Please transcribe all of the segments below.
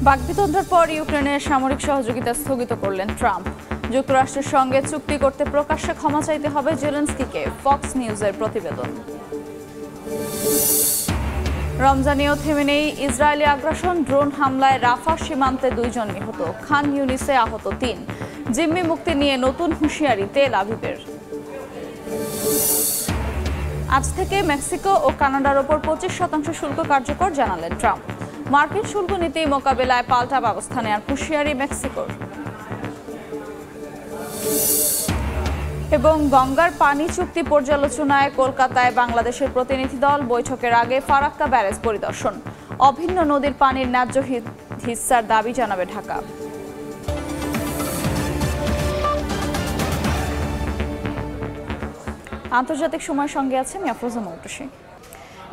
বাকবিতণ্ডার পর ইউক্রেনের সামরিক সহযোগিতা স্থগিত করলেন ট্রাম্প। যুক্তরাষ্ট্রের সঙ্গে চুক্তি করতে প্রকাশ্যে ক্ষমা চাইতে হবে জেলেনস্কিকে, ফক্স নিউজের প্রতিবেদন। রমজানেও থেমে নেই ইসরায়েলি আগ্রাসন, ড্রোন হামলায় রাফা সীমান্তে 2 জন নিহত, খান ইউনিসে আহত 3। জিম্মি মুক্তি নিয়ে নতুন হুঁশিয়ারি তেল আভিভের। আজ থেকে মেক্সিকো ও কানাডার ওপর 25% শুল্ক কার্যকর জানালেন ট্রাম্প। মার্কিন শুল্ক নীতি মোকাবেলায় পাল্টা ব্যবস্থা নেওয়ার হুঁশিয়ারি মেক্সিকোর। এবং গঙ্গার পানি চুক্তি পর্যালোচনায় কলকাতায় বাংলাদেশের প্রতিনিধি দল, বৈঠকের আগে ফারাক্কা ব্যারেজ পরিদর্শন। অভিন্ন নদীর পানির ন্যায্য হিস্সার দাবি জানাবে ঢাকা। আন্তর্জাতিক সময়ের সঙ্গে আছে আমি আফরোজা মৌটুসী।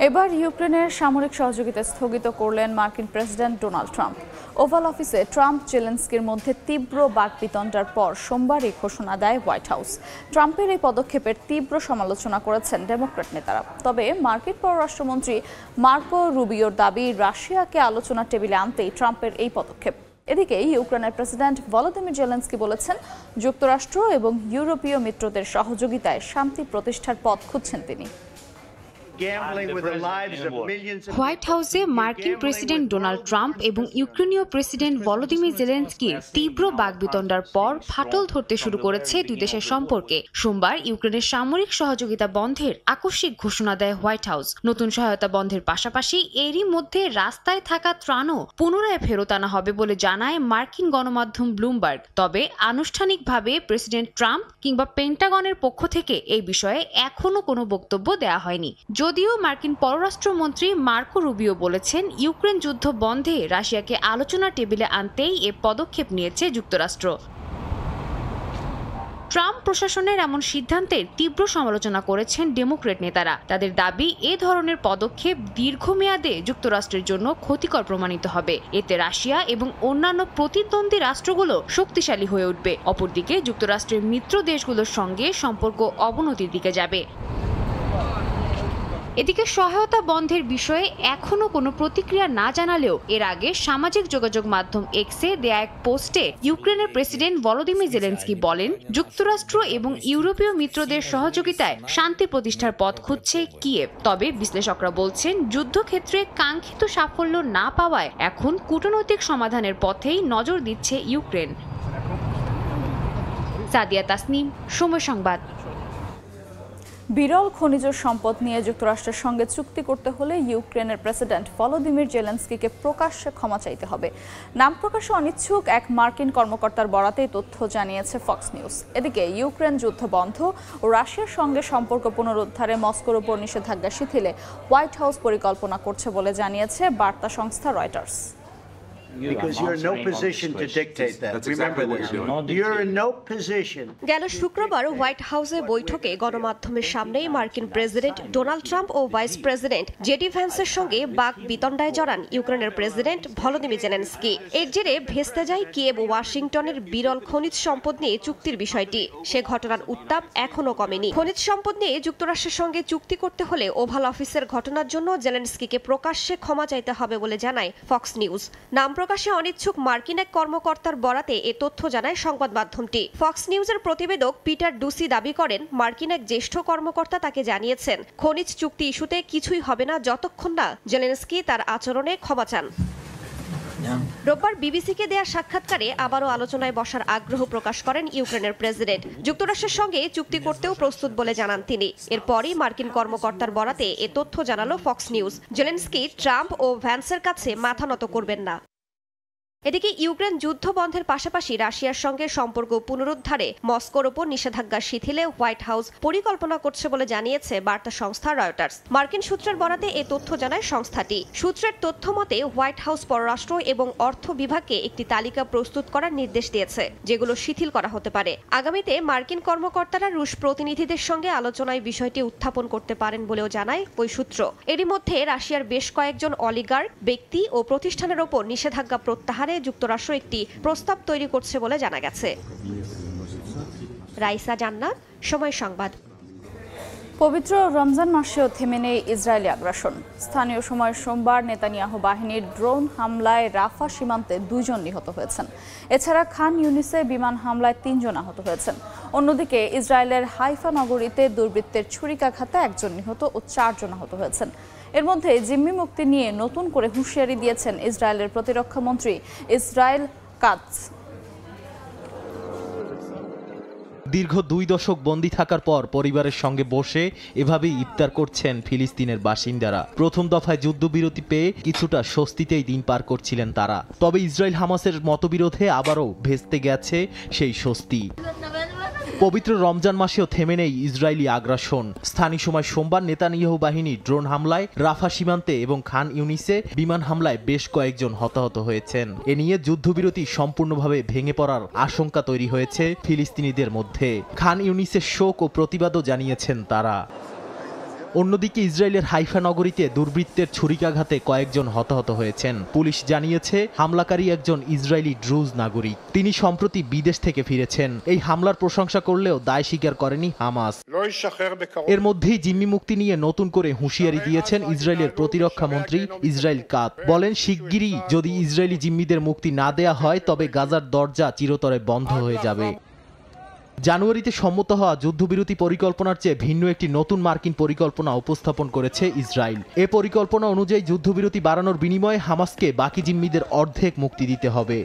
এবার ইউক্রেনের সামরিক সহযোগিতা স্থগিত করলেন মার্কিন প্রেসিডেন্ট ডোনাল্ড ট্রাম্প। ওভাল অফিসে ট্রাম্প জেলেনস্কির মধ্যে তীব্র বাকবিতণ্ডার পর সোমবার এই ঘোষণা দেয় হোয়াইট হাউস। ট্রাম্পের এই পদক্ষেপের তীব্র সমালোচনা করেছেন ডেমোক্র্যাট নেতারা। তবে মার্কিন পররাষ্ট্রমন্ত্রী মার্কো রুবিওর দাবি, রাশিয়াকে আলোচনার টেবিলে আনতেই ট্রাম্পের এই পদক্ষেপ। এদিকে ইউক্রেনের প্রেসিডেন্ট ভলোদিমির জেলেনস্কি বলেছেন, যুক্তরাষ্ট্র এবং ইউরোপীয় মিত্রদের সহযোগিতায় শান্তি প্রতিষ্ঠার পথ খুঁজছেন তিনি। হোয়াইট হাউসে মার্কিন প্রেসিডেন্ট ডোনাল্ড ট্রাম্প এবং ইউক্রেনীয় প্রেসিডেন্ট ভলোদিমির জেলেনস্কির তীব্র বাকবিতণ্ডার পর ফাটল ধরতে শুরু করেছে দুই দেশের সম্পর্কে। সোমবার ইউক্রেনের সামরিক সহযোগিতা বন্ধের আকস্মিক ঘোষণা দেয় হোয়াইট হাউস। নতুন সহায়তা বন্ধের পাশাপাশি এরই মধ্যে রাস্তায় থাকা ত্রাণও পুনরায় ফেরত আনা হবে বলে জানায় মার্কিন গণমাধ্যম ব্লুমবার্গ। তবে আনুষ্ঠানিকভাবে প্রেসিডেন্ট ট্রাম্প কিংবা পেন্টাগনের পক্ষ থেকে এই বিষয়ে এখনো কোনো বক্তব্য দেওয়া হয়নি। যদিও মার্কিন পররাষ্ট্রমন্ত্রী মার্কো রুবিও বলেছেন, ইউক্রেন যুদ্ধ বন্ধে রাশিয়াকে আলোচনার টেবিলে আনতেই এ পদক্ষেপ নিয়েছে যুক্তরাষ্ট্র। ট্রাম্প প্রশাসনের এমন সিদ্ধান্তের তীব্র সমালোচনা করেছেন ডেমোক্র্যাট নেতারা। তাদের দাবি, এ ধরনের পদক্ষেপ দীর্ঘমেয়াদে যুক্তরাষ্ট্রের জন্য ক্ষতিকর প্রমাণিত হবে। এতে রাশিয়া এবং অন্যান্য প্রতিদ্বন্দ্বী রাষ্ট্রগুলো শক্তিশালী হয়ে উঠবে। অপরদিকে যুক্তরাষ্ট্রের মিত্র দেশগুলোর সঙ্গে সম্পর্ক অবনতির দিকে যাবে। এদিকে সহায়তা বন্ধের বিষয়ে এখনো কোনো প্রতিক্রিয়া না জানালেও এর আগে সামাজিক যোগাযোগ মাধ্যম এক্সে দেয়া এক পোস্টে ইউক্রেনের প্রেসিডেন্ট ভলোদিমির জেলেনস্কি বলেন, যুক্তরাষ্ট্র এবং ইউরোপীয় মিত্রদের সহযোগিতায় শান্তি প্রতিষ্ঠার পথ খুঁজছে কিয়েভ। তবে বিশ্লেষকরা বলছেন, যুদ্ধক্ষেত্রে কাঙ্ক্ষিত সাফল্য না পাওয়ায় এখন কূটনৈতিক সমাধানের পথেই নজর দিচ্ছে ইউক্রেন। সাদিয়া তাসনিম, সময় সংবাদ। বিরল খনিজ সম্পদ নিয়ে যুক্তরাষ্ট্রের সঙ্গে চুক্তি করতে হলে ইউক্রেনের প্রেসিডেন্ট ভলোদিমির জেলেনস্কিকে প্রকাশ্যে ক্ষমা চাইতে হবে। নাম প্রকাশে অনিচ্ছুক এক মার্কিন কর্মকর্তার বরাতে তথ্য জানিয়েছে ফক্স নিউজ। এদিকে ইউক্রেন যুদ্ধ বন্ধ ও রাশিয়ার সঙ্গে সম্পর্ক পুনরুদ্ধারে মস্কোর উপর নিষেধাজ্ঞা শিথিলে হোয়াইট হাউস পরিকল্পনা করছে বলে জানিয়েছে বার্তা সংস্থা Reuters. Because you're in no position to dictate that. Remember this. You're in no position. গেল শুক্রবার হোয়াইট হাউসে বৈঠকে গণমাধ্যমের সামনেই মার্কিন প্রেসিডেন্ট ডোনাল্ড ট্রাম্প ও ভাইস প্রেসিডেন্ট জেডি ভ্যান্সের সঙ্গে বাকবিতণ্ডায় জড়ান ইউক্রেনের প্রেসিডেন্ট ভলোদিমির জেলেনস্কি। এর জেরে ভেস্তে যায় কিয়েভ ও ওয়াশিংটনের বিরল খনিজ সম্পদ নিয়ে চুক্তির বিষয়টি। সে ঘটনার উত্তাপ এখনো কমেনি। খনিজ সম্পদ নিয়ে যুক্তরাষ্ট্রের সঙ্গে চুক্তি করতে হলে ওভাল অফিসের ঘটনার জন্য জেলেনস্কিকে প্রকাশ্যে ক্ষমা চাইতে হবে বলে জানায় ফক্স নিউজ। নাম প্রকাশে অনিচ্ছুক মার্কিন এক কর্মকর্তার বরাতে এ তথ্য জানায় সংবাদ মাধ্যমটি। ফক্স নিউজের প্রতিবেদক পিটার ডুসি দাবি করেন, মার্কিন এক জ্যেষ্ঠ কর্মকর্তা তাকে জানিয়েছেন, খনিজ চুক্তি ইস্যুতে কিছুই হবে না যতক্ষণ না জেলেনস্কি তার আচরণে ক্ষমা চান। রোববার বিবিসিকে দেয়া সাক্ষাৎকারে আবারও আলোচনায় বসার আগ্রহ প্রকাশ করেন ইউক্রেনের প্রেসিডেন্ট। যুক্তরাষ্ট্রের সঙ্গে চুক্তি করতেও প্রস্তুত বলে জানান তিনি। এরপরই মার্কিন কর্মকর্তার বরাতে এ তথ্য জানালো ফক্স নিউজ। জেলেনস্কি ট্রাম্প ও ভ্যান্সের কাছে মাথা নত করবেন না। এদিকে ইউক্রেন যুদ্ধ বন্ধের পাশাপাশি রাশিয়ার সঙ্গে সম্পর্ক পুনরুদ্ধারে মস্কোর ওপর নিষেধাজ্ঞা শিথিলে হোয়াইট হাউস পরিকল্পনা করছে বলে জানিয়েছে বার্তা সংস্থা রয়টার্স। মার্কিন সূত্রের বরাতে এ তথ্য জানায় সংস্থাটি। সূত্রের তথ্য মতে হোয়াইট হাউস পররাষ্ট্র এবং অর্থ বিভাগকে একটি তালিকা প্রস্তুত করার নির্দেশ দিয়েছে, যেগুলো শিথিল করা হতে পারে। আগামীতে মার্কিন কর্মকর্তারা রুশ প্রতিনিধিদের সঙ্গে আলোচনায় বিষয়টি উত্থাপন করতে পারেন বলেও জানায় ওই সূত্র। এরই মধ্যে রাশিয়ার বেশ কয়েকজন অলিগার্ক ব্যক্তি ও প্রতিষ্ঠানের ওপর নিষেধাজ্ঞা প্রত্যাহারে যুক্তরাষ্ট্র একটি প্রস্তাব তৈরি করছে বলে জানা গেছে। রাইসা জান্নাত, সময় সংবাদ। পবিত্র রমজান মাসেও থেমে নেই ইসরায়েলি আগ্রাসন। স্থানীয় সময় সোমবার নেতানিয়াহু বাহিনীর ড্রোন হামলায় রাফা সীমান্তে 2 জন নিহত হয়েছেন। এছাড়া খান ইউনিসে বিমান হামলায় 3 জন আহত হয়েছেন। অন্যদিকে ইসরায়েলের হাইফা নগরীতে দুর্বৃত্তের ছুরিকাঘাতে 1 জন নিহত ও 4 জন আহত হয়েছেন। এর মধ্যে জিম্মি মুক্তি নিয়ে নতুন করে হুঁশিয়ারি দিয়েছেন ইসরায়েলের প্রতিরক্ষা মন্ত্রী ইসরায়েল কাটজ। দীর্ঘ 2 দশক বন্দী থাকার পর পরিবারের সঙ্গে বসে এভাবেই ইফতার করছেন ফিলিস্তিনের বাসিন্দারা। প্রথম দফায় যুদ্ধবিরতি পেয়ে কিছুটা স্বস্তিতেই দিন পার করছিলেন তারা। তবে ইসরায়েল হামাসের মতবিরোধে আবারও ভেস্তে গেছে সেই স্বস্তি। পবিত্র রমজান মাসেও থেমে নেই ইসরায়েলি আগ্রাসন। স্থানীয় সময় সোমবার নেতানিয়াহু বাহিনী ড্রোন হামলায় রাফা সীমান্তে এবং খান ইউনিসে বিমান হামলায় বেশ কয়েকজন হতাহত হয়েছেন। এ নিয়ে যুদ্ধবিরতি সম্পূর্ণভাবে ভেঙে পড়ার আশঙ্কা তৈরি হয়েছে ফিলিস্তিনিদের মধ্যে। খান ইউনিসের শোক ও প্রতিবাদও জানিয়েছেন তারা। অন্যদিকে ইসরায়েলের হাইফা নগরীতে দুর্বৃত্তের ছুরিকাঘাতে কয়েকজন হতাহত হয়েছেন। পুলিশ জানিয়েছে হামলাকারী একজন ইসরায়েলি ড্রুজ নাগরিক। তিনি সম্প্রতি বিদেশ থেকে ফিরেছেন। এই হামলার প্রশংসা করলেও দায় স্বীকার করেনি হামাস। এর মধ্যেই জিম্মি মুক্তি নিয়ে নতুন করে হুঁশিয়ারি দিয়েছেন ইসরায়েলের প্রতিরক্ষা মন্ত্রী ইসরায়েল কাটজ। বলেন, শিগগিরই যদি ইসরায়েলি জিম্মিদের মুক্তি না দেয়া হয় তবে গাজার দরজা চিরতরে বন্ধ হয়ে যাবে। জানুয়ারিতে সম্মত হওয়া যুদ্ধবিরতি পরিকল্পনার চেয়ে ভিন্ন একটি নতুন মার্কিন পরিকল্পনা উপস্থাপন করেছে ইসরায়েল। এ পরিকল্পনা অনুযায়ী যুদ্ধবিরতি বাড়ানোর বিনিময়ে হামাসকে বাকি জিম্মিদের অর্ধেক মুক্তি দিতে হবে।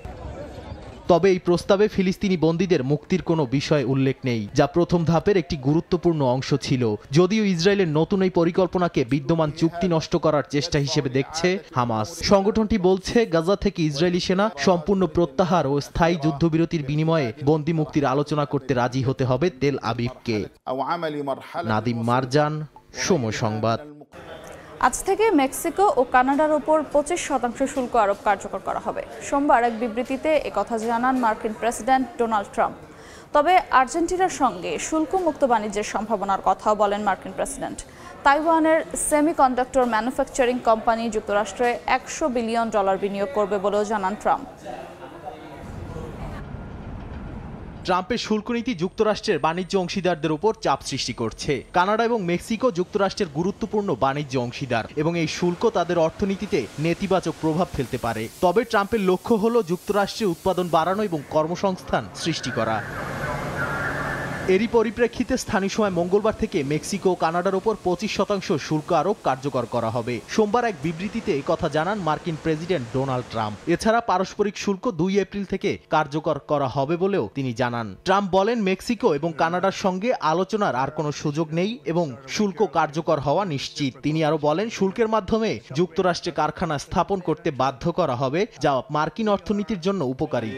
তবে এই প্রস্তাবে ফিলিস্তিনি বন্দীদের মুক্তির কোনো বিষয় উল্লেখ নেই, যা প্রথম ধাপের একটি গুরুত্বপূর্ণ অংশ ছিল। যদিও ইসরায়েলের নতুন এই পরিকল্পনাকে বিদ্যমান চুক্তি নষ্ট করার চেষ্টা হিসেবে দেখছে হামাস। সংগঠনটি বলছে, গাজা থেকে ইসরায়েলি সেনা সম্পূর্ণ প্রত্যাহার ও স্থায়ী যুদ্ধবিরতির বিনিময়ে বন্দী মুক্তির আলোচনা করতে রাজি হতে হবে তেল আবিবকে। নাদিম মারজান, সময় সংবাদ। আজ থেকে মেক্সিকো ও কানাডার ওপর 25% শুল্ক আরোপ কার্যকর করা হবে। সোমবার এক বিবৃতিতে একথা জানান মার্কিন প্রেসিডেন্ট ডোনাল্ড ট্রাম্প। তবে আর্জেন্টিনার সঙ্গে শুল্ক মুক্ত বাণিজ্যের সম্ভাবনার কথাও বলেন মার্কিন প্রেসিডেন্ট। তাইওয়ানের সেমিকন্ডাক্টর ম্যানুফ্যাকচারিং কোম্পানি যুক্তরাষ্ট্রে $100 বিলিয়ন বিনিয়োগ করবে বলেও জানান ট্রাম্প। ট্রাম্পের শুল্ক নীতি যুক্তরাষ্ট্রের বাণিজ্য অংশীদারদের উপর চাপ সৃষ্টি করছে। কানাডা এবং মেক্সিকো যুক্তরাষ্ট্রের গুরুত্বপূর্ণ বাণিজ্য অংশীদার এবং এই শুল্ক তাদের অর্থনীতিতে নেতিবাচক প্রভাব ফেলতে পারে। তবে ট্রাম্পের লক্ষ্য হলো যুক্তরাষ্ট্রে উৎপাদন বাড়ানো এবং কর্মসংস্থান সৃষ্টি করা। এরই পরিপ্রেক্ষিতে স্থানীয় সময় মঙ্গলবার থেকে মেক্সিকো ও কানাডার ওপর 25% শুল্ক আরোপ কার্যকর করা হবে। সোমবার এক বিবৃতিতে একথা জানান মার্কিন প্রেসিডেন্ট ডোনাল্ড ট্রাম্প। এছাড়া পারস্পরিক শুল্ক 2 এপ্রিল থেকে কার্যকর করা হবে বলেও তিনি জানান। ট্রাম্প বলেন, মেক্সিকো এবং কানাডার সঙ্গে আলোচনার আর কোনো সুযোগ নেই এবং শুল্ক কার্যকর হওয়া নিশ্চিত। তিনি আরও বলেন, শুল্কের মাধ্যমে যুক্তরাষ্ট্রে কারখানা স্থাপন করতে বাধ্য করা হবে, যা মার্কিন অর্থনীতির জন্য উপকারী।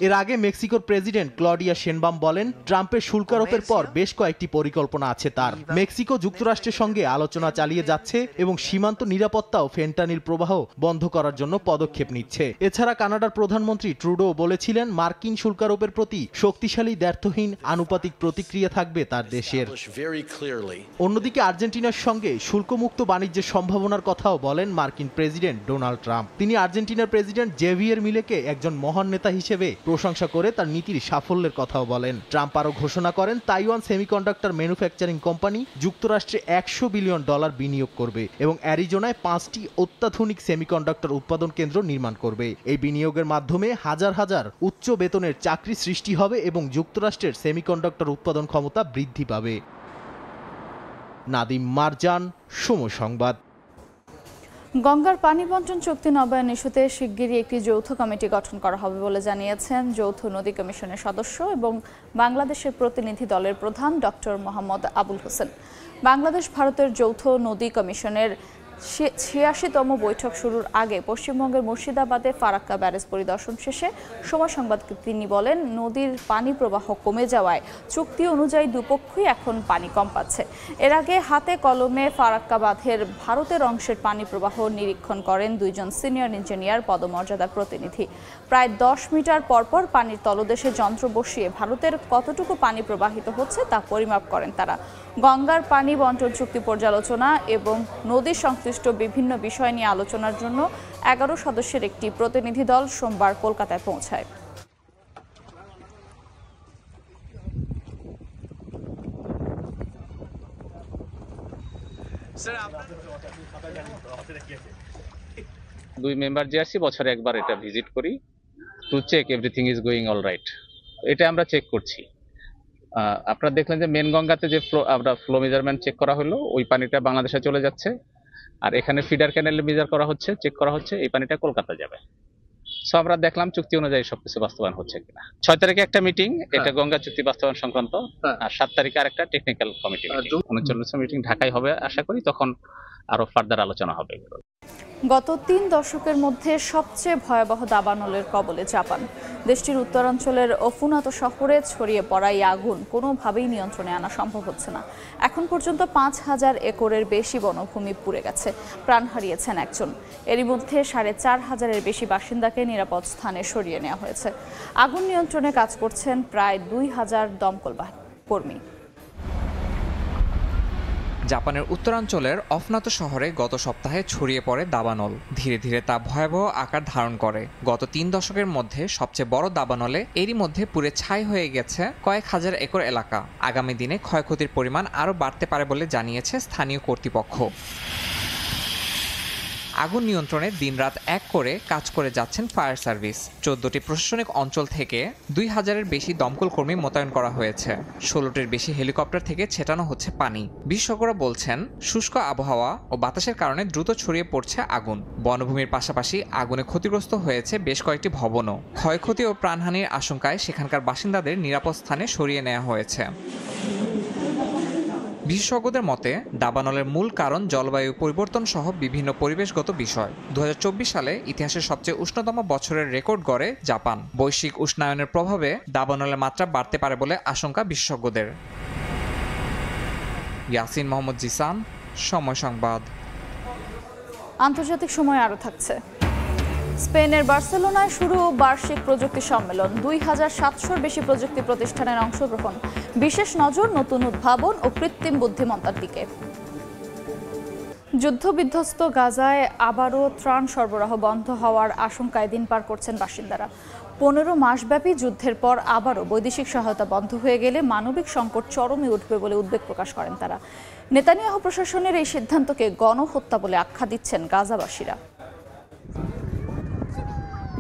এর আগে মেক্সিকোর প্রেসিডেন্ট ক্লডিয়া শেনবাম বলেন, ট্রাম্পের শুল্ক আরোপের পর বেশ কয়েকটি পরিকল্পনা আছে তার। মেক্সিকো যুক্তরাষ্ট্রের সঙ্গে আলোচনা চালিয়ে যাচ্ছে এবং সীমান্ত নিরাপত্তা ও ফেন্টানিল প্রবাহ বন্ধ করার জন্য পদক্ষেপ নিচ্ছে। এছাড়া কানাডার প্রধানমন্ত্রী ট্রুডো বলেছিলেন, মার্কিন শুল্ক আরোপের প্রতি শক্তিশালী দ্ব্যর্থহীন আনুপাতিক প্রতিক্রিয়া থাকবে তার দেশের। অন্যদিকে আর্জেন্টিনার সঙ্গে শুল্কমুক্ত বাণিজ্যের সম্ভাবনার কথাও বলেন মার্কিন প্রেসিডেন্ট ডোনাল্ড ট্রাম্প। তিনি আর্জেন্টিনার প্রেসিডেন্ট জেভিয়ার মিলেকে একজন মহান নেতা হিসেবে প্রশংসা করে তার নীতির সাফল্যের কথাও বলেন। ট্রাম্প আরও ঘোষণা করেন, তাইওয়ান সেমিকন্ডাক্টর ম্যানুফ্যাকচারিং কোম্পানি যুক্তরাষ্ট্রে $100 বিলিয়ন বিনিয়োগ করবে এবং অ্যারিজোনায় 5টি অত্যাধুনিক সেমিকন্ডাক্টর উৎপাদন কেন্দ্র নির্মাণ করবে। এই বিনিয়োগের মাধ্যমে হাজার হাজার উচ্চ বেতনের চাকরি সৃষ্টি হবে এবং যুক্তরাষ্ট্রের সেমিকন্ডাক্টর উৎপাদন ক্ষমতা বৃদ্ধি পাবে। নাদিম মারজান, সময় সংবাদ। গঙ্গার পানি বন্টন চুক্তি নবায়ন ইস্যুতে শিগগিরই একটি যৌথ কমিটি গঠন করা হবে বলে জানিয়েছেন যৌথ নদী কমিশনের সদস্য এবং বাংলাদেশের প্রতিনিধি দলের প্রধান ডক্টর মোহাম্মদ আবুল হোসেন। বাংলাদেশ ভারতের যৌথ নদী কমিশনের 86তম বৈঠক শুরুর আগে পশ্চিমবঙ্গের মুর্শিদাবাদে ফারাক্কা ব্যারেজ পরিদর্শন শেষে সময় সংবাদকে তিনি বলেন, নদীর পানি প্রবাহ কমে যাওয়ায় চুক্তি অনুযায়ী দুপক্ষই এখন পানি কম পাচ্ছে। এর আগে হাতে কলমে ফারাক্কা বাঁধের ভারতের অংশের পানি প্রবাহ নিরীক্ষণ করেন 2 জন সিনিয়র ইঞ্জিনিয়ার পদমর্যাদার প্রতিনিধি। প্রায় 10 মিটার পরপর পানির তলদেশে যন্ত্র বসিয়ে ভারতের কতটুকু পানি প্রবাহিত হচ্ছে তা পরিমাপ করেন তারা। গঙ্গার পানি বন্টন চুক্তি পর্যালোচনা এবং নদী সংশ্লিষ্ট বিভিন্ন বিষয় নিয়ে আলোচনার জন্য 11 সদস্যের একটি প্রতিনিধি দল সোমবার কলকাতায় পৌঁছায়। দুই মেম্বার যে আসি বছরে একবার এটা ভিজিট করি to check everything is going all right. এটা আমরা চেক করছি। আপনারা দেখলেন যে মেন গঙ্গাতে যে আমরা ফ্লো মেজারমেন্ট চেক করা হলো, ওই পানিটা বাংলাদেশে চলে যাচ্ছে, আর এখানে ফিডার ক্যানেলে মেজার করা হচ্ছে, চেক করা হচ্ছে, এই পানিটা কলকাতা যাবে। সো আমরা দেখলাম চুক্তি অনুযায়ী সবকিছু বাস্তবায়ন হচ্ছে কিনা। 6 তারিখে একটা মিটিং, এটা গঙ্গা চুক্তি বাস্তবায়ন সংক্রান্ত, আর 7 তারিখে আরেকটা টেকনিক্যাল কমিটি মিটিং, 39 মিটিং ঢাকায় হবে আশা করি, তখন আরো ফার্দার আলোচনা হবে। গত 3 দশকের মধ্যে সবচেয়ে ভয়াবহ দাবানলের কবলে জাপান। দেশটির উত্তরাঞ্চলের ওফুনাতো শহরে ছড়িয়ে পড়া এই আগুন কোনোভাবেই নিয়ন্ত্রণে আনা সম্ভব হচ্ছে না। এখন পর্যন্ত 5000 একরের বেশি বনভূমি পুড়ে গেছে, প্রাণ হারিয়েছেন একজন। এরই মধ্যে 4500-এর বেশি বাসিন্দাকে নিরাপদ স্থানে সরিয়ে নেওয়া হয়েছে। আগুন নিয়ন্ত্রণে কাজ করছেন প্রায় 2000 দমকল কর্মী। জাপানের উত্তরাঞ্চলের অফনাতো শহরে গত সপ্তাহে ছড়িয়ে পড়ে দাবানল। ধীরে ধীরে তা ভয়াবহ আকার ধারণ করে। গত 3 দশকের মধ্যে সবচেয়ে বড় দাবানলে এরই মধ্যে পুড়ে ছাই হয়ে গেছে কয়েক হাজার একর এলাকা। আগামী দিনে ক্ষয়ক্ষতির পরিমাণ আরও বাড়তে পারে বলে জানিয়েছে স্থানীয় কর্তৃপক্ষ। আগুন নিয়ন্ত্রণে দিনরাত এক করে কাজ করে যাচ্ছেন ফায়ার সার্ভিস। 14টি প্রশাসনিক অঞ্চল থেকে 2000-এর বেশি দমকল কর্মী মোতায়েন করা হয়েছে। 16টির বেশি হেলিকপ্টার থেকে ছেটানো হচ্ছে পানি। বিশেষজ্ঞরা বলছেন, শুষ্ক আবহাওয়া ও বাতাসের কারণে দ্রুত ছড়িয়ে পড়ছে আগুন। বনভূমির পাশাপাশি আগুনে ক্ষতিগ্রস্ত হয়েছে বেশ কয়েকটি ভবনও। ক্ষয়ক্ষতি ও প্রাণহানির আশঙ্কায় সেখানকার বাসিন্দাদের নিরাপদ স্থানে সরিয়ে নেওয়া হয়েছে। বিশেষজ্ঞদের মতে, দাবানলের মূল কারণ জলবায়ু পরিবর্তন সহ বিভিন্ন পরিবেশগত বিষয়। 2024 সালে ইতিহাসের সবচেয়ে উষ্ণতম বছরের রেকর্ড গড়ে জাপান। বৈশ্বিক উষ্ণায়নের প্রভাবে দাবানলের মাত্রা বাড়তে পারে বলে আশঙ্কা বিশেষজ্ঞদের। ইয়াসিন মোহাম্মদ জিসান, সময় সংবাদ। আন্তর্জাতিক সময় আরও থাকছে। স্পেনের বার্সেলোনায় শুরু বার্ষিক প্রযুক্তি সম্মেলন। 2700-এর বেশি প্রযুক্তি প্রতিষ্ঠানের অংশগ্রহণ। বিশেষ নজর নতুন উদ্ভাবন ও কৃত্রিম বুদ্ধিমত্তার দিকে। যুদ্ধবিধ্বস্ত গাজায় আবারও ত্রাণ সরবরাহ বন্ধ হওয়ার আশঙ্কায় দিন পার করছেন বাসিন্দারা। 15 মাসব্যাপী যুদ্ধের পর আবারও বৈদেশিক সহায়তা বন্ধ হয়ে গেলে মানবিক সংকট চরমে উঠবে বলে উদ্বেগ প্রকাশ করেন তারা। নেতানিয়াহু প্রশাসনের এই সিদ্ধান্তকে গণহত্যা বলে আখ্যা দিচ্ছেন গাজাবাসীরা।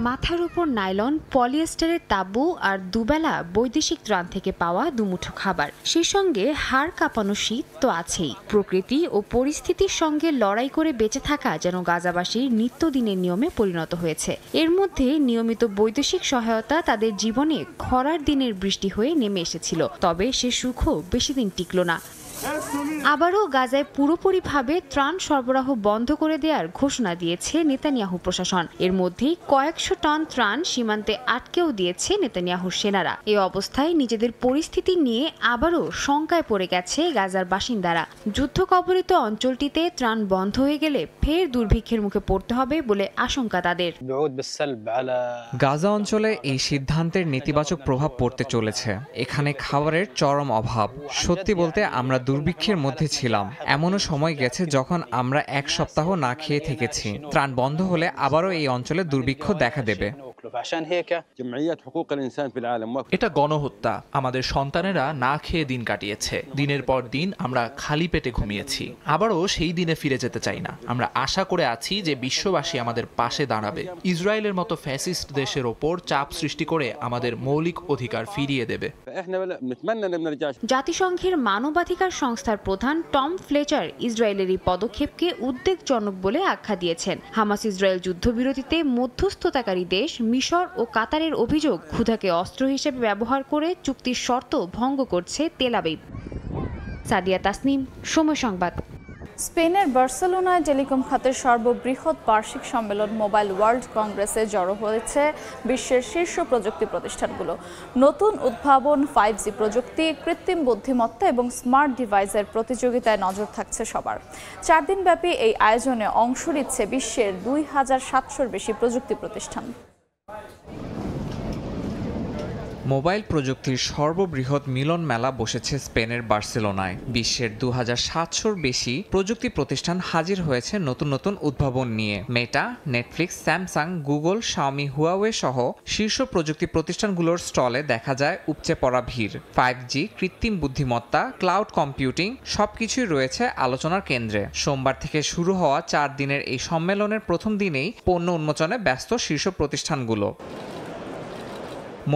মাথার উপর নাইলন, পলিয়েস্টারের তাঁবু আর দুবেলা বৈদেশিক ত্রাণ থেকে পাওয়া দুমুঠো খাবার, সেই সঙ্গে হাড় কাঁপানো শীত তো আছেই। প্রকৃতি ও পরিস্থিতির সঙ্গে লড়াই করে বেঁচে থাকা যেন গাজাবাসীর নিত্যদিনের নিয়মে পরিণত হয়েছে। এর মধ্যে নিয়মিত বৈদেশিক সহায়তা তাদের জীবনে খরার দিনের বৃষ্টি হয়ে নেমে এসেছিল, তবে সে সুখও বেশি দিন টিকল না। আবারও গাজায় পুরোপুরিভাবে ত্রাণ সরবরাহ বন্ধ করে দেওয়ার ঘোষণা দিয়েছে নেতানিয়াহু প্রশাসন। এর মধ্যেই কয়েকশো টন ত্রাণ সীমান্তে আটকেও দিয়েছে নেতানিয়াহুর সেনারা। এই অবস্থায় নিজেদের পরিস্থিতি নিয়ে আবারও শঙ্কায় পড়ে গেছে গাজার বাসিন্দারা। যুদ্ধ কবলিত অঞ্চলটিতে ত্রাণ বন্ধ হয়ে গেলে ফের দুর্ভিক্ষের মুখে পড়তে হবে বলে আশঙ্কা তাদের। গাজা অঞ্চলে এই সিদ্ধান্তের নেতিবাচক প্রভাব পড়তে চলেছে। এখানে খাবারের চরম অভাব। সত্যি বলতে আমরা দুর্ভিক্ষের মধ্যে ছিলাম। এমনও সময় গেছে যখন আমরা 1 সপ্তাহ না খেয়ে থেকেছি। ত্রাণ বন্ধ হলে আবারও এই অঞ্চলে দুর্ভিক্ষ দেখা দেবে। এটা গণহত্যা। আমাদের সন্তানেরা না খেয়ে দিন কাটিয়েছে। দিনের পর দিন আমরা খালি পেটে ঘুমিয়েছি। আবারও সেই দিনে ফিরে যেতে চাই না। আমরা আশা করে আছি যে বিশ্ববাসী আমাদের পাশে দাঁড়াবে, ইসরায়েলের মতো ফ্যাসিস্ট দেশের ওপর চাপ সৃষ্টি করে আমাদের মৌলিক অধিকার ফিরিয়ে দেবে। জাতিসংঘের মানবাধিকার সংস্থার প্রধান টম ফ্লেচার ইসরায়েলের এই পদক্ষেপকে উদ্বেগজনক বলে আখ্যা দিয়েছেন। হামাস ইসরায়েল যুদ্ধবিরতিতে মধ্যস্থতাকারী দেশ মিশর ও কাতারের অভিযোগ ক্ষুধাকে অস্ত্র হিসেবে ব্যবহার করে চুক্তির শর্ত ভঙ্গ করছে তেল আবিব। সাদিয়া তাসনিম, সময় সংবাদ। স্পেনের বার্সেলোনায় টেলিকম খাতের সর্ববৃহৎ বার্ষিক সম্মেলন মোবাইল ওয়ার্ল্ড কংগ্রেসে জড়ো হয়েছে বিশ্বের শীর্ষ প্রযুক্তি প্রতিষ্ঠানগুলো। নতুন উদ্ভাবন, 5G প্রযুক্তি, কৃত্রিম বুদ্ধিমত্তা এবং স্মার্ট ডিভাইসের প্রতিযোগিতায় নজর থাকছে সবার। 4 দিনব্যাপী এই আয়োজনে অংশ নিচ্ছে বিশ্বের 2700-এর বেশি প্রযুক্তি প্রতিষ্ঠান। মোবাইল প্রযুক্তির সর্ববৃহৎ মিলন মেলা বসেছে স্পেনের বার্সেলোনায়। বিশ্বের 2700-র বেশি প্রযুক্তি প্রতিষ্ঠান হাজির হয়েছে নতুন নতুন উদ্ভাবন নিয়ে। Meta, Netflix, Samsung, Google, Xiaomi, Huawei সহ শীর্ষ প্রযুক্তি প্রতিষ্ঠানগুলোর স্টলে দেখা যায় উপচে পড়া ভিড়। 5G, কৃত্রিম বুদ্ধিমত্তা, ক্লাউড কম্পিউটিং সবকিছুই রয়েছে আলোচনার কেন্দ্রে। সোমবার থেকে শুরু হওয়া 4 দিনের এই সম্মেলনের প্রথম দিনেই পণ্য উন্মোচনে ব্যস্ত শীর্ষ প্রতিষ্ঠানগুলো।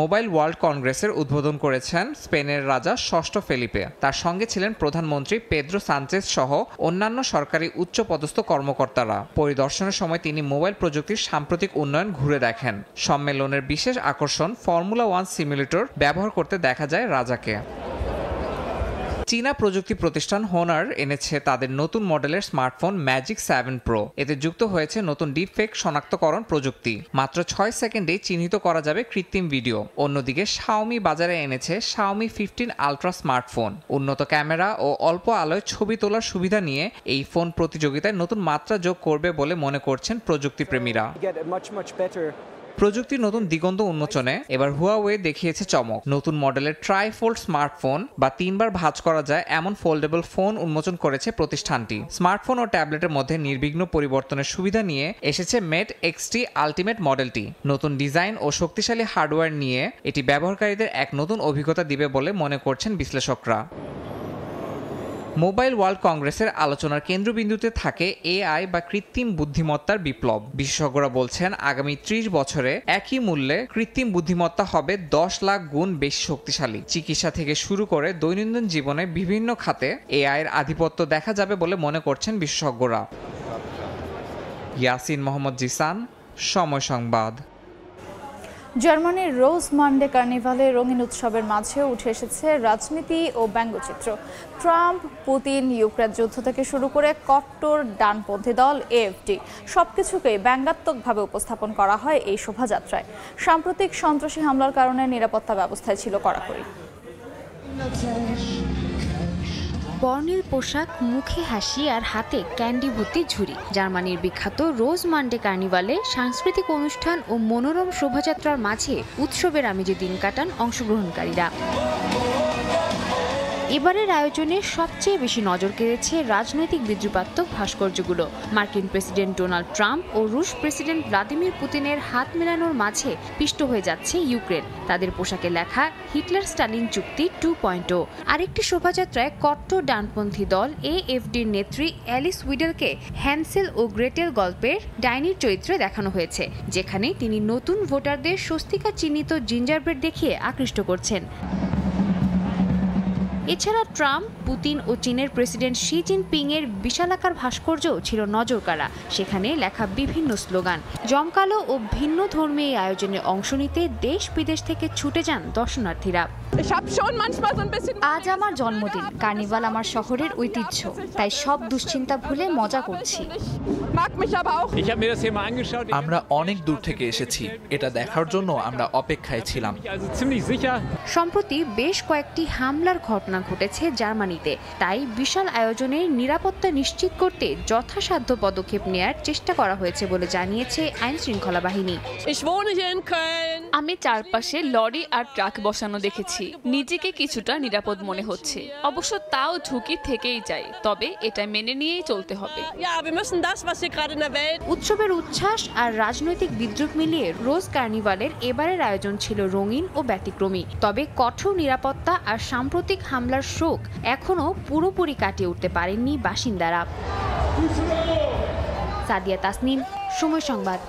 মোবাইল ওয়ার্ল্ড কংগ্রেসের উদ্বোধন করেছেন স্পেনের রাজা ষষ্ঠ ফেলিপে। তার সঙ্গে ছিলেন প্রধানমন্ত্রী পেদ্রো সানচেজ সহ অন্যান্য সরকারি উচ্চপদস্থ কর্মকর্তারা। পরিদর্শনের সময় তিনি মোবাইল প্রযুক্তির সাম্প্রতিক উন্নয়ন ঘুরে দেখেন। সম্মেলনের বিশেষ আকর্ষণ ফর্মুলা 1 সিমুলেটর ব্যবহার করতে দেখা যায় রাজাকে। চীনা প্রযুক্তি প্রতিষ্ঠান হোনার এনেছে তাদের নতুন মডেলের স্মার্টফোন ম্যাজিক 7 প্রো। এতে যুক্ত হয়েছে নতুন ডিপফেক শনাক্তকরণ প্রযুক্তি। মাত্র 6 সেকেন্ডেই চিহ্নিত করা যাবে কৃত্রিম ভিডিও। অন্যদিকে শাওমি বাজারে এনেছে শাওমি 15 আলট্রা স্মার্টফোন। উন্নত ক্যামেরা ও অল্প আলোয় ছবি তোলার সুবিধা নিয়ে এই ফোন প্রতিযোগিতায় নতুন মাত্রা যোগ করবে বলে মনে করছেন প্রযুক্তিপ্রেমীরা। প্রযুক্তির নতুন দিগন্ত উন্মোচনে এবার হুয়াওয়ে দেখিয়েছে চমক। নতুন মডেলের ট্রাইফোল্ড স্মার্টফোন বা 3বার ভাঁজ করা যায় এমন ফোল্ডেবল ফোন উন্মোচন করেছে প্রতিষ্ঠানটি। স্মার্টফোন ও ট্যাবলেটের মধ্যে নির্বিঘ্ন পরিবর্তনের সুবিধা নিয়ে এসেছে মেট XT আলটিমেট মডেলটি। নতুন ডিজাইন ও শক্তিশালী হার্ডওয়্যার নিয়ে এটি ব্যবহারকারীদের এক নতুন অভিজ্ঞতা দিবে বলে মনে করছেন বিশ্লেষকরা। মোবাইল ওয়ার্ল্ড কংগ্রেসের আলোচনার কেন্দ্রবিন্দুতে থাকে AI বা কৃত্রিম বুদ্ধিমত্তার বিপ্লব। বিশেষজ্ঞরা বলছেন আগামী 30 বছরে একই মূল্যে কৃত্রিম বুদ্ধিমত্তা হবে 10 লাখ গুণ বেশি শক্তিশালী। চিকিৎসা থেকে শুরু করে দৈনন্দিন জীবনে বিভিন্ন খাতে AI এর আধিপত্য দেখা যাবে বলে মনে করছেন বিশেষজ্ঞরা। ইয়াসিন মোহাম্মদ জিসান, সময় সংবাদ। জার্মানির রোজ মান্ডে কার্নিভালে রঙিন উৎসবের মাঝে উঠে এসেছে রাজনীতি ও ব্যঙ্গচিত্র। ট্রাম্প, পুতিন, ইউক্রেন যুদ্ধ থেকে শুরু করে কট্টর ডানপন্থী দল AfD সবকিছুকেই ব্যঙ্গাত্মকভাবে উপস্থাপন করা হয় এই শোভাযাত্রায়। সাম্প্রতিক সন্ত্রাসী হামলার কারণে নিরাপত্তা ব্যবস্থায় ছিল কড়াকড়ি। বর্ণিল পোশাক, মুখে হাসি আর হাতে ক্যান্ডি ভর্তি ঝুড়ি। জার্মানির বিখ্যাত রোজ মান্ডে কার্নিভালে সাংস্কৃতিক অনুষ্ঠান ও মনোরম শোভাযাত্রার মাঝে উৎসবের আমেজে দিন কাটান অংশগ্রহণকারীরা। এবারের আয়োজনে সবচেয়ে বেশি নজর কেড়েছে রাজনৈতিক বিদ্রুপাত্মক ভাস্কর্যগুলো। মার্কিন প্রেসিডেন্ট ডোনাল্ড ট্রাম্প ও রুশ প্রেসিডেন্ট ভ্লাদিমির পুতিনের হাত মেলানোর মাঝে পিষ্ট হয়ে যাচ্ছে ইউক্রেন। তাদের পোশাকে লেখা হিটলার স্টালিন চুক্তি 2.0। আরেকটি শোভাযাত্রায় কট্টর ডানপন্থী দল AfDর নেত্রী অ্যালিস উইডেলকে হ্যান্সেল ও গ্রেটেল গল্পের ডাইনির চরিত্রে দেখানো হয়েছে, যেখানে তিনি নতুন ভোটারদের স্বস্তিকা চিহ্নিত জিঞ্জারব্রেড দেখিয়ে আকৃষ্ট করছেন। এছাড়া ট্রাম্প, পুতিন ও চীনের প্রেসিডেন্ট শি জিনপিং এর বিশালাকার ভাস্কর্যও ছিল নজরকাড়া। সেখানে লেখা বিভিন্ন স্লোগান। জমকালো ও ভিন্ন ধর্মী এই আয়োজনে অংশ নিতে দেশ বিদেশ থেকে ছুটে যান দর্শনার্থীরা। আজ আমার জন্মদিন। কার্নিভাল আমার শহরের ঐতিহ্য, তাই সব দুশ্চিন্তা ভুলে মজা করছি। আমরা অনেক দূর থেকে এসেছি, এটা দেখার জন্য আমরা অপেক্ষায় ছিলাম। সম্প্রতি বেশ কয়েকটি হামলার ঘটনা ঘটেছে জার্মানিতে, তাই বিশাল আয়োজনের নিরাপত্তা নিশ্চিত করতে যথাসাধ্য পদক্ষেপ নেয়ার চেষ্টা করা হয়েছে বলে জানিয়েছে আইন শৃঙ্খলা বাহিনী। আমি চারপাশে লরি আর ট্রাক বসানো দেখেছি। নিজেকে কিছুটা নিরাপদ মনে হচ্ছে। অবশ্য তাও ঝুঁকি থেকেই যায়, তবে এটা মেনে নিয়েই চলতে হবে। উৎসবের উচ্ছ্বাস আর রাজনৈতিক বিদ্রুপ মিলিয়ে রোজ কার্নিভালের এবারের আয়োজন ছিল রঙিন ও ব্যতিক্রমী। তবে কঠোর নিরাপত্তা আর সাম্প্রতিক হামলার শোক এখনো পুরোপুরি কাটিয়ে উঠতে পারেননি বাসিন্দারা। সাদিয়া তাসনিম, সময় সংবাদ।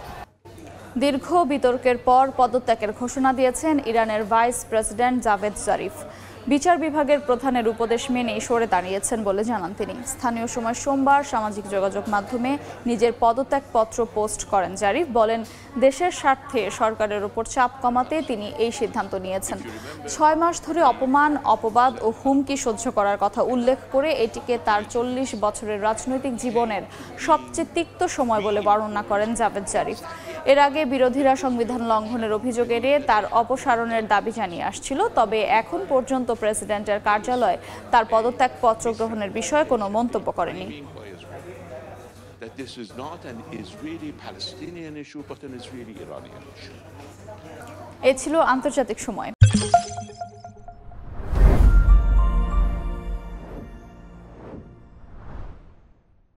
দীর্ঘ বিতর্কের পর পদত্যাগের ঘোষণা দিয়েছেন ইরানের ভাইস প্রেসিডেন্ট জাভেদ জারিফ। বিচার বিভাগের প্রধানের উপদেশ মেনে সরে দাঁড়িয়েছেন বলে জানান তিনি। স্থানীয় সময় সোমবার সামাজিক যোগাযোগ মাধ্যমে নিজের পদত্যাগপত্র পোস্ট করেন জারিফ। বলেন, দেশের স্বার্থে সরকারের উপর চাপ কমাতে তিনি এই সিদ্ধান্ত নিয়েছেন। 6 মাস ধরে অপমান, অপবাদ ও হুমকি সহ্য করার কথা উল্লেখ করে এটিকে তার 40 বছরের রাজনৈতিক জীবনের সবচেয়ে তিক্ত সময় বলে বর্ণনা করেন জাভেদ জারিফ। এর আগে বিরোধীরা সংবিধান লঙ্ঘনের অভিযোগ এনে তার অপসারণের দাবি জানিয়ে আসছিল, তবে এখন পর্যন্ত প্রেসিডেন্টের কার্যালয় তার পদত্যাগপত্র গ্রহণের বিষয়ে কোনো মন্তব্য করেনি। এ ছিল আন্তর্জাতিক সময়।